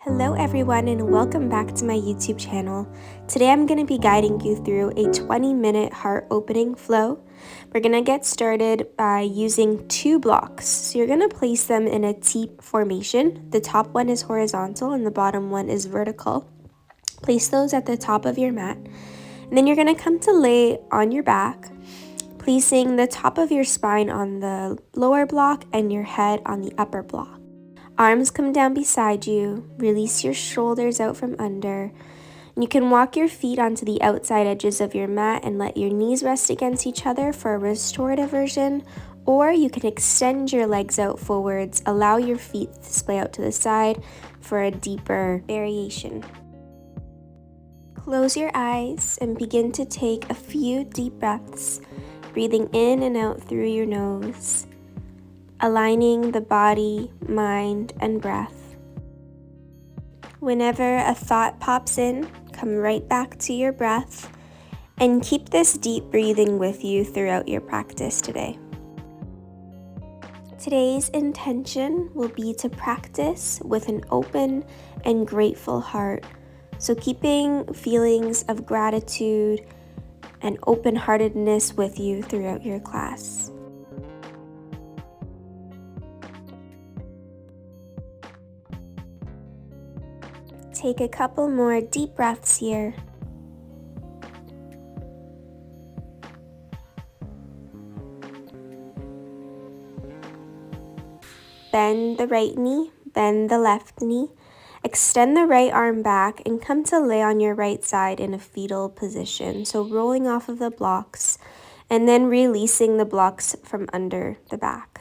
Hello everyone and welcome back to my YouTube channel. Today I'm going to be guiding you through a 20-minute heart opening flow. We're going to get started by using two blocks. So you're going to place them in a T formation. The top one is horizontal and the bottom one is vertical. Place those at the top of your mat. And then you're going to come to lay on your back, placing the top of your spine on the lower block and your head on the upper block. Arms come down beside you, release your shoulders out from under. You can walk your feet onto the outside edges of your mat and let your knees rest against each other for a restorative version, or you can extend your legs out forwards, allow your feet to splay out to the side for a deeper variation. Close your eyes and begin to take a few deep breaths, breathing in and out through your nose, aligning the body, mind, and breath. Whenever a thought pops in, come right back to your breath and keep this deep breathing with you throughout your practice today. Today's intention will be to practice with an open and grateful heart. So keeping feelings of gratitude and open-heartedness with you throughout your class. Take a couple more deep breaths here. Bend the right knee, bend the left knee. Extend the right arm back and come to lay on your right side in a fetal position. So rolling off of the blocks and then releasing the blocks from under the back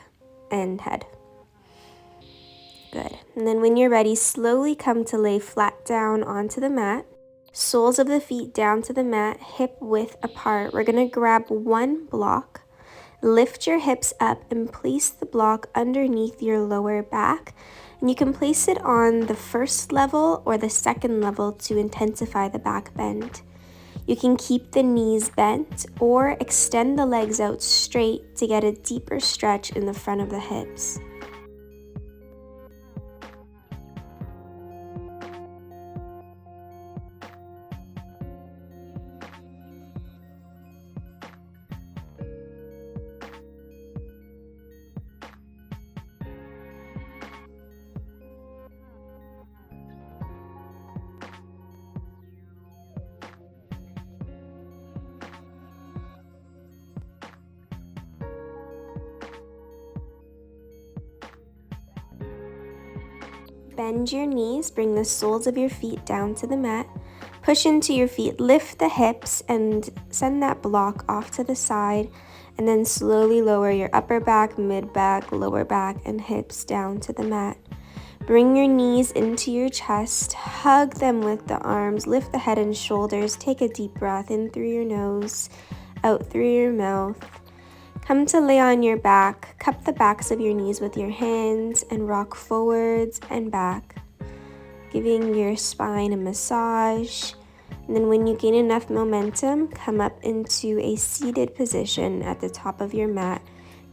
and head. Good. And then when you're ready, slowly come to lay flat down onto the mat. Soles of the feet down to the mat, hip width apart. We're going to grab one block. Lift your hips up and place the block underneath your lower back. And you can place it on the first level or the second level to intensify the back bend. You can keep the knees bent or extend the legs out straight to get a deeper stretch in the front of the hips. Bend your knees, bring the soles of your feet down to the mat. Push into your feet, lift the hips and send that block off to the side. And then slowly lower your upper back, mid back, lower back, and hips down to the mat. Bring your knees into your chest, hug them with the arms, lift the head and shoulders. Take a deep breath in through your nose, out through your mouth. Come to lay on your back, cup the backs of your knees with your hands and rock forwards and back, giving your spine a massage. And then when you gain enough momentum, come up into a seated position at the top of your mat,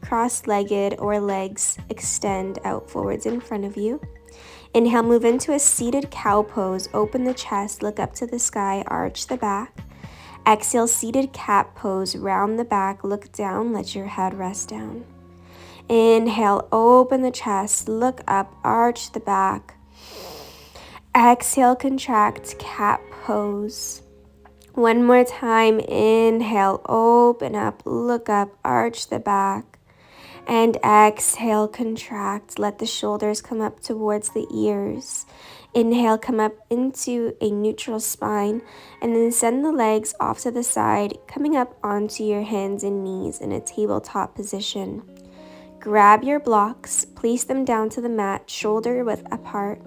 cross-legged or legs extend out forwards in front of you. Inhale, move into a seated cow pose, open the chest, look up to the sky, arch the back. Exhale, seated cat pose, round the back, look down, let your head rest down. Inhale, open the chest, look up, arch the back. Exhale, contract, cat pose. One more time, inhale, open up, look up, arch the back. And exhale, contract, let the shoulders come up towards the ears. Inhale, come up into a neutral spine, and then send the legs off to the side, coming up onto your hands and knees in a tabletop position. Grab your blocks, place them down to the mat, shoulder width apart.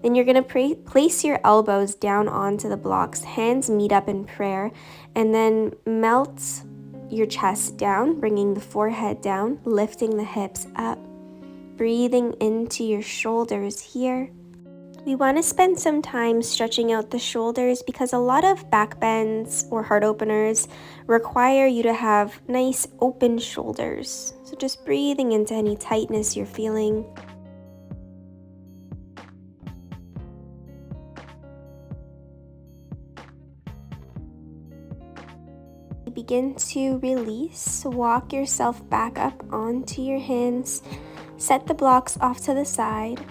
Then you're going to place your elbows down onto the blocks, hands meet up in prayer, and then melt your chest down, bringing the forehead down, lifting the hips up, breathing into your shoulders here. We want to spend some time stretching out the shoulders because a lot of back bends or heart openers require you to have nice open shoulders. So just breathing into any tightness you're feeling. begin to release, walk yourself back up onto your hands. Set the blocks off to the side.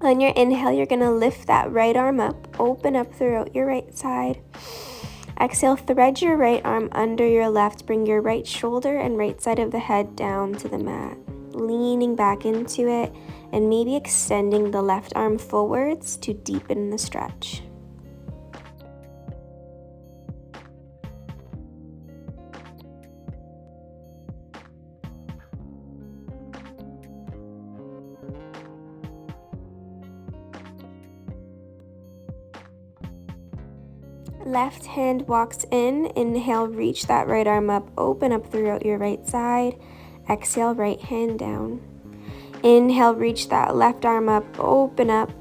On your inhale, you're going to lift that right arm up, open up throughout your right side. Exhale, thread your right arm under your left, bring your right shoulder and right side of the head down to the mat. Leaning back into it and maybe extending the left arm forwards to deepen the stretch. Left hand walks in. Inhale, reach that right arm up, open up throughout your right side. Exhale, right hand down. Inhale, reach that left arm up, open up.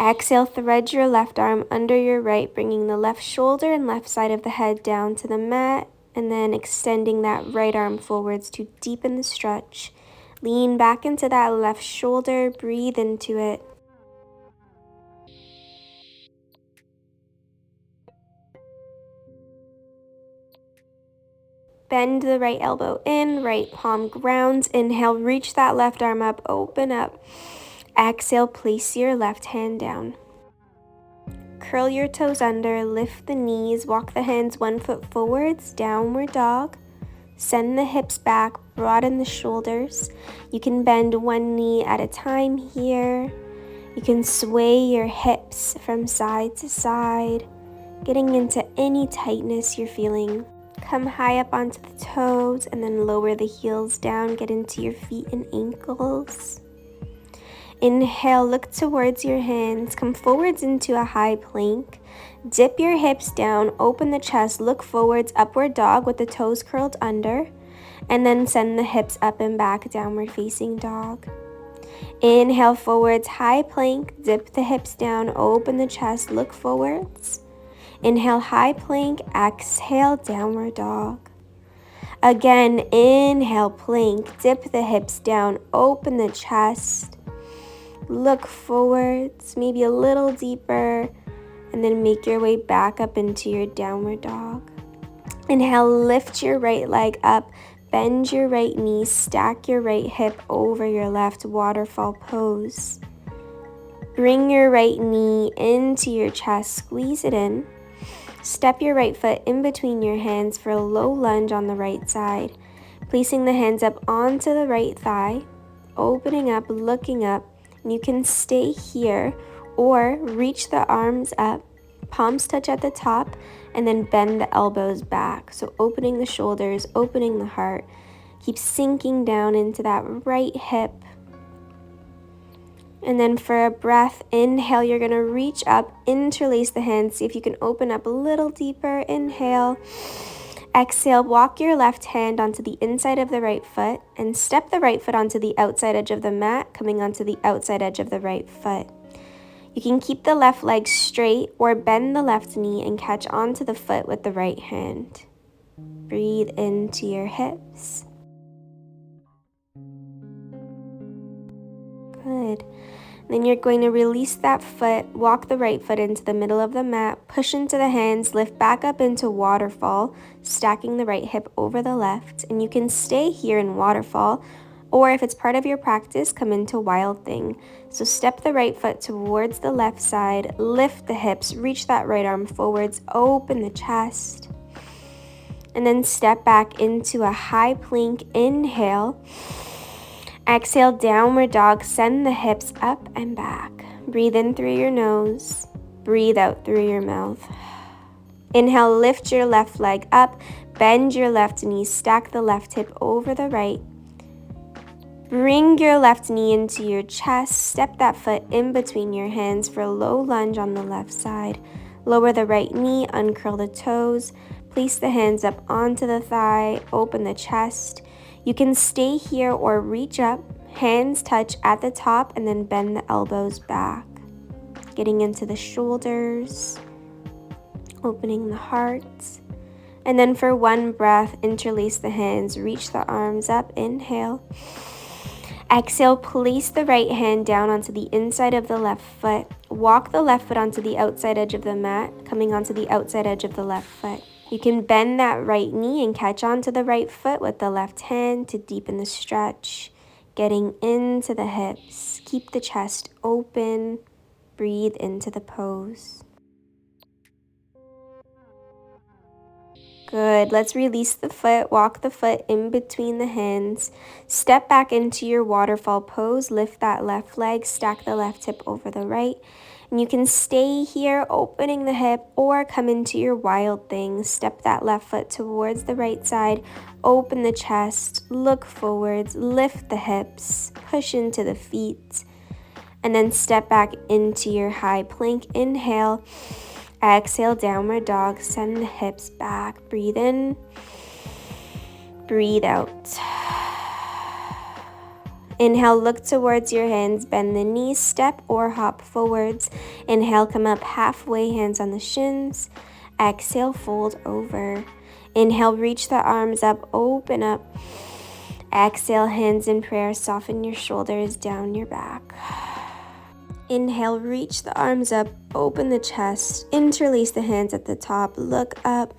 Exhale, thread your left arm under your right, bringing the left shoulder and left side of the head down to the mat, and then extending that right arm forwards to deepen the stretch. Lean back into that left shoulder, breathe into it. Bend the right elbow in, right palm grounds. Inhale, reach that left arm up, open up. Exhale, place your left hand down. Curl your toes under, lift the knees, walk the hands 1 foot forwards, downward dog. Send the hips back, broaden the shoulders. You can bend one knee at a time here. You can sway your hips from side to side, getting into any tightness you're feeling. Come high up onto the toes and then lower the heels down, get into your feet and ankles. Inhale, look towards your hands, come forwards into a high plank. Dip your hips down, open the chest, look forwards, upward dog with the toes curled under, and then send the hips up and back, downward facing dog. Inhale, forwards, high plank, dip the hips down, open the chest, look forwards. Inhale, high plank, exhale, downward dog. Again, inhale, plank, dip the hips down, open the chest, look forwards, maybe a little deeper, and then make your way back up into your downward dog. Inhale, lift your right leg up, bend your right knee, stack your right hip over your left, waterfall pose. Bring your right knee into your chest, squeeze it in. Step your right foot in between your hands for a low lunge on the right side, placing the hands up onto the right thigh, opening up, looking up, and you can stay here or reach the arms up, palms touch at the top, and then bend the elbows back. So opening the shoulders, opening the heart, keep sinking down into that right hip. And then for a breath, inhale, you're going to reach up, interlace the hands, see if you can open up a little deeper. Inhale. Exhale, walk your left hand onto the inside of the right foot and step the right foot onto the outside edge of the mat, coming onto the outside edge of the right foot. You can keep the left leg straight or bend the left knee and catch onto the foot with the right hand. Breathe into your hips. Good. Then you're going to release that foot, walk the right foot into the middle of the mat, push into the hands, lift back up into waterfall, stacking the right hip over the left. And you can stay here in waterfall, or if it's part of your practice, come into wild thing. So step the right foot towards the left side, lift the hips, reach that right arm forwards, open the chest, and then step back into a high plank. Inhale. Exhale, downward dog, send the hips up and back. Breathe in through your nose, breathe out through your mouth. Inhale, lift your left leg up, bend your left knee, stack the left hip over the right. Bring your left knee into your chest, step that foot in between your hands for a low lunge on the left side. Lower the right knee, uncurl the toes, place the hands up onto the thigh, open the chest. You can stay here or reach up, hands touch at the top, and then bend the elbows back. Getting into the shoulders, opening the heart. And then for one breath, interlace the hands, reach the arms up, inhale. Exhale, place the right hand down onto the inside of the left foot. Walk the left foot onto the outside edge of the mat, coming onto the outside edge of the left foot. You can bend that right knee and catch onto the right foot with the left hand to deepen the stretch, getting into the hips. Keep the chest open. Breathe into the pose. Good. Let's release the foot. Walk the foot in between the hands. Step back into your waterfall pose. Lift that left leg. Stack the left hip over the right. And you can stay here opening the hip or come into your wild thing. Step that left foot towards the right side. Open the chest. Look forwards. Lift the hips. Push into the feet. And then step back into your high plank. Inhale. Exhale, downward dog. Send the hips back. Breathe in. Breathe out. Inhale, look towards your hands. Bend the knees, step or hop forwards. Inhale, come up halfway, hands on the shins. Exhale, fold over. Inhale, reach the arms up, open up. Exhale, hands in prayer. Soften your shoulders, down your back. Inhale, reach the arms up, open the chest, interlace the hands at the top, look up.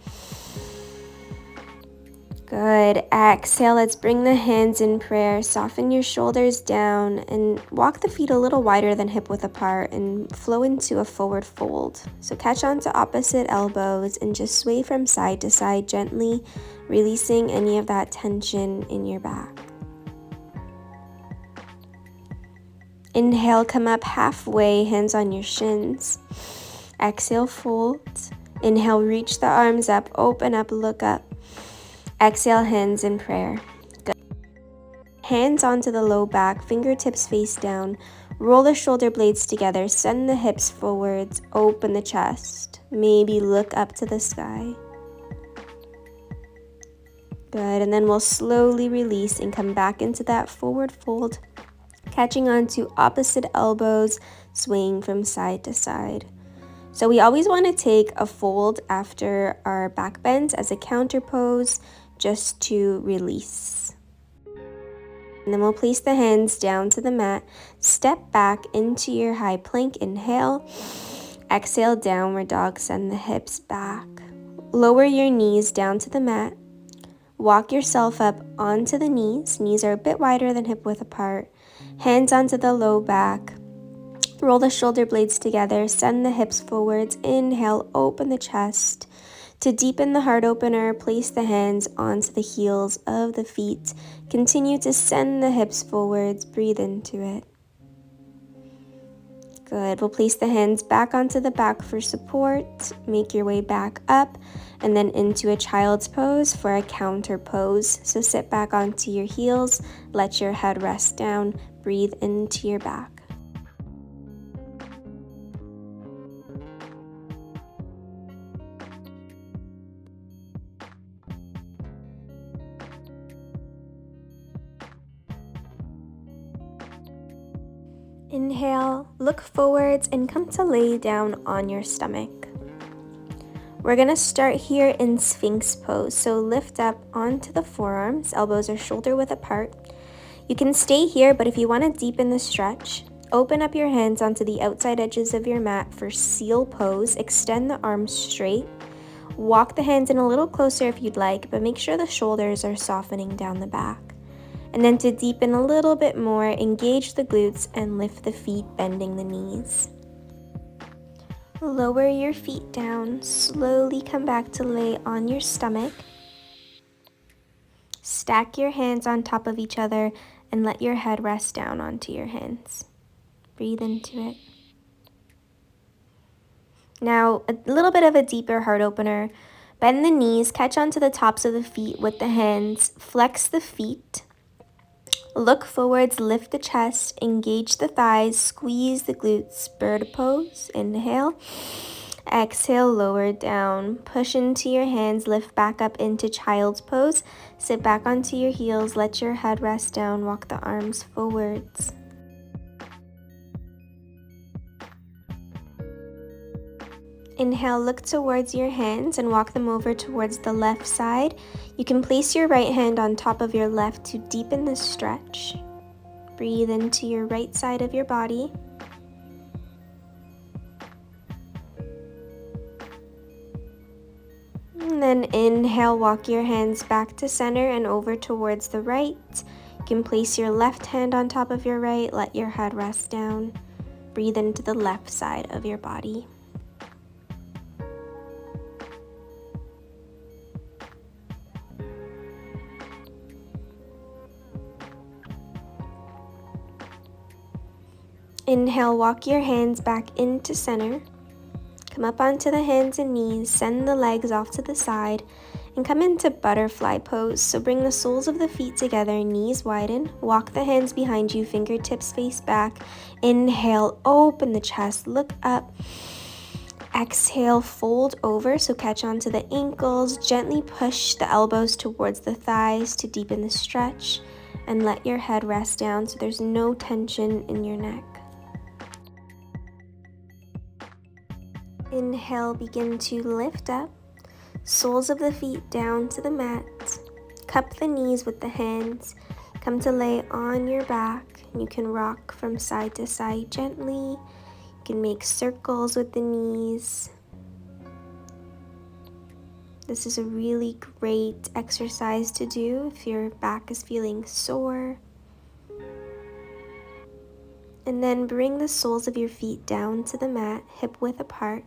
Good. Exhale, let's bring the hands in prayer, soften your shoulders down, and walk the feet a little wider than hip width apart and flow into a forward fold. So catch on to opposite elbows and just sway from side to side gently, releasing any of that tension in your back. Inhale, come up halfway, hands on your shins. Exhale, fold. Inhale, reach the arms up, open up, look up. Exhale, hands in prayer. Good. Hands onto the low back, fingertips face down. Roll the shoulder blades together, send the hips forwards, open the chest. Maybe look up to the sky. Good, and then we'll slowly release and come back into that forward fold. Catching on to opposite elbows, swaying from side to side. So we always want to take a fold after our back bends as a counter pose, just to release. And then we'll place the hands down to the mat, step back into your high plank, inhale, exhale, downward dog, send the hips back. Lower your knees down to the mat, walk yourself up onto the knees. Knees are a bit wider than hip width apart. Hands onto the low back. Roll the shoulder blades together. Send the hips forwards. Inhale, open the chest. To deepen the heart opener, place the hands onto the heels of the feet. Continue to send the hips forwards. Breathe into it. Good. We'll place the hands back onto the back for support. Make your way back up and then into a child's pose for a counter pose. So sit back onto your heels. Let your head rest down. Breathe into your back. Inhale, look forwards and come to lay down on your stomach. We're going to start here in Sphinx pose. So lift up onto the forearms, elbows are shoulder width apart. You can stay here, but if you want to deepen the stretch, open up your hands onto the outside edges of your mat for seal pose. Extend the arms straight. Walk the hands in a little closer if you'd like, but make sure the shoulders are softening down the back. And then to deepen a little bit more, engage the glutes and lift the feet, bending the knees. Lower your feet down, slowly come back to lay on your stomach. Stack your hands on top of each other and let your head rest down onto your hands. Breathe into it. Now, a little bit of a deeper heart opener. Bend the knees, catch onto the tops of the feet with the hands, flex the feet. Look forwards, lift the chest, engage the thighs, squeeze the glutes, bird pose, inhale. Exhale, lower down, push into your hands, lift back up into child's pose. Sit back onto your heels, let your head rest down, walk the arms forwards. Inhale, look towards your hands and walk them over towards the left side. You can place your right hand on top of your left to deepen the stretch. Breathe into your right side of your body. And then inhale, walk your hands back to center and over towards the right. You can place your left hand on top of your right, let your head rest down. Breathe into the left side of your body. Inhale, walk your hands back into center. Come up onto the hands and knees, send the legs off to the side, and come into butterfly pose. So bring the soles of the feet together, knees widen, walk the hands behind you, fingertips face back. Inhale, open the chest, look up. Exhale, fold over, so catch onto the ankles, gently push the elbows towards the thighs to deepen the stretch, and let your head rest down so there's no tension in your neck. Inhale, begin to lift up, soles of the feet down to the mat, cup the knees with the hands, come to lay on your back. You can rock from side to side gently. You can make circles with the knees. This is a really great exercise to do if your back is feeling sore. And then bring the soles of your feet down to the mat, hip width apart.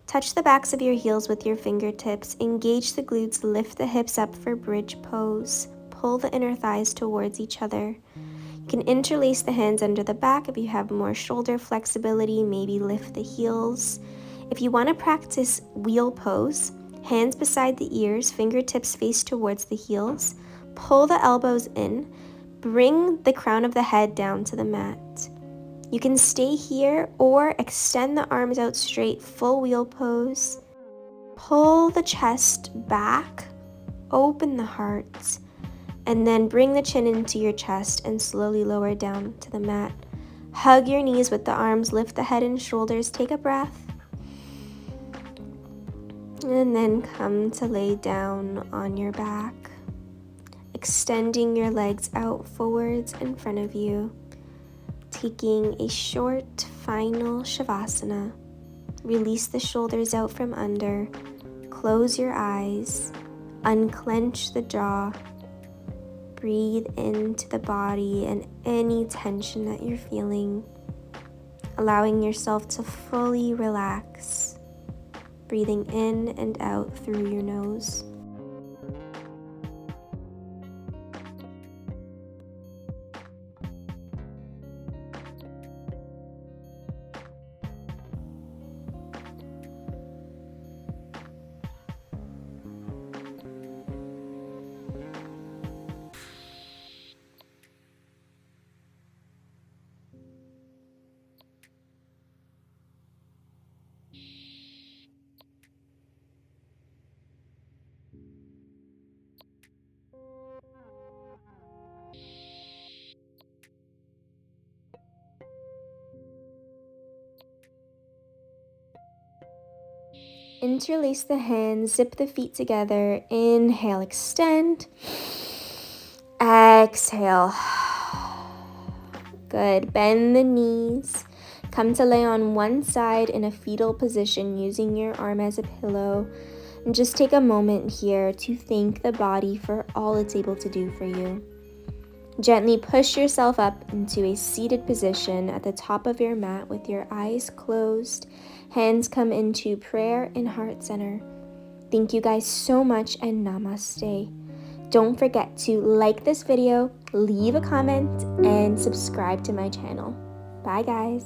Touch the backs of your heels with your fingertips. Engage the glutes, lift the hips up for bridge pose. Pull the inner thighs towards each other. You can interlace the hands under the back if you have more shoulder flexibility, maybe lift the heels. If you want to practice wheel pose, hands beside the ears, fingertips face towards the heels, pull the elbows in, bring the crown of the head down to the mat. You can stay here or extend the arms out straight, full wheel pose. Pull the chest back, open the heart, and then bring the chin into your chest and slowly lower down to the mat. Hug your knees with the arms, lift the head and shoulders, take a breath. And then come to lay down on your back, extending your legs out forwards in front of you, taking a short final Shavasana. Release the shoulders out from under, close your eyes, unclench the jaw. Breathe into the body and any tension that you're feeling, allowing yourself to fully relax, breathing in and out through your nose. Interlace the hands, zip the feet together. Inhale, extend. Exhale. Good. Bend the knees. Come to lay on one side in a fetal position using your arm as a pillow. And just take a moment here to thank the body for all it's able to do for you. Gently push yourself up into a seated position at the top of your mat with your eyes closed. Hands come into prayer in heart center. Thank you guys so much and namaste. Don't forget to like this video, leave a comment, and subscribe to my channel. Bye guys.